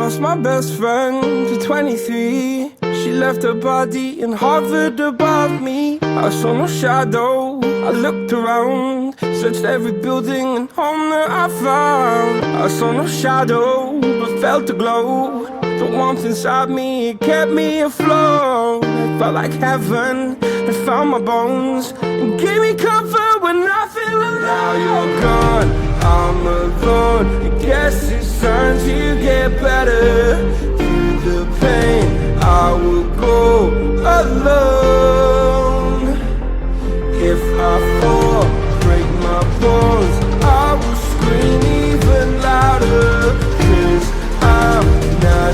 lost my best friend to 23. She left her body and hovered above me. I saw no shadow, I looked around, searched every building and home that I found. I saw no shadow, but felt the glow. The warmth inside me, it kept me afloat. It felt like heaven, it found my bones and gave me comfort when I feel alone. Now you're gone, I'm alone. I guess it's time to get better. Through the pain, I will go alone. If I fall, break my bones, I will scream even louder. 'Cause I'm not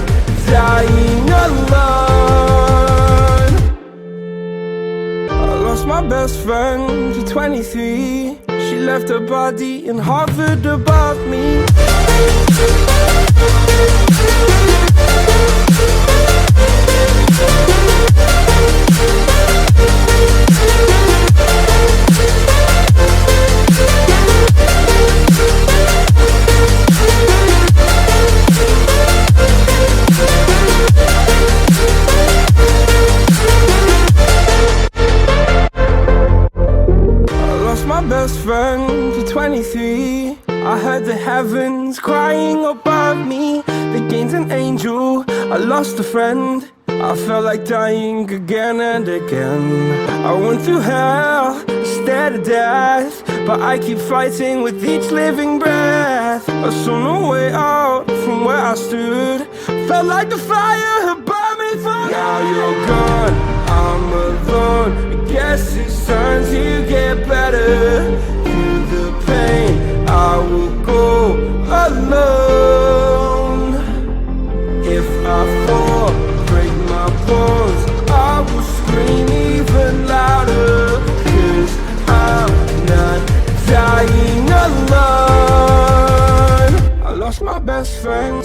dying alone. I lost my best friend to 23. She left her body and hovered above me. Best friend to 23. I heard the heavens crying above me. They gained an angel, I lost a friend. I felt like dying again and again. I went through hell, stared at death, but I keep fighting with each living breath. I saw no way out from where I stood. Felt like the fire had burned me through. Now you're gone, I'm alone. I guess it's time to get better. Through the pain, I will go alone. If I fall, break my bones, I will scream even louder. 'Cause I'm not dying alone. I lost my best friend.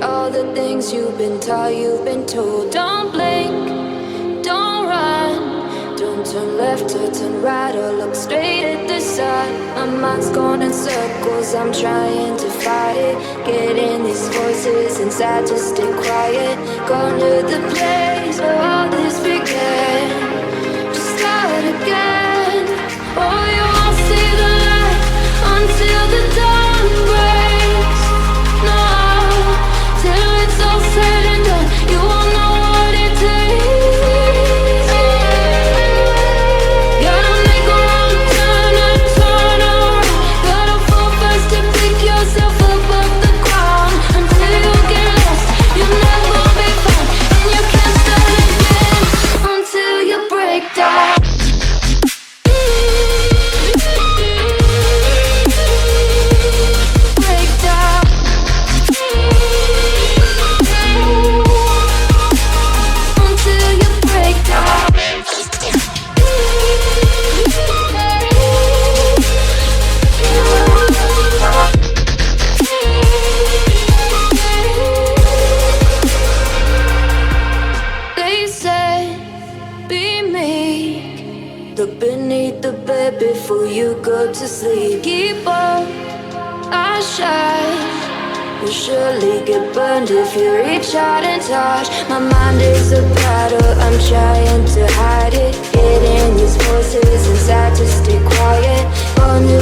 All the things you've been taught, you've been told. Don't blink, don't run, don't turn left or turn right or look straight at the sun. My mind's going in circles, I'm trying to fight it. Getting these voices inside to stay quiet. Gone to the place where all this began. Just start again. Oh, you won't see the light until people are shy. You'll surely get burned if you reach out and touch. My mind is a battle, I'm trying to hide it. Hitting these voices inside to stay quiet. Only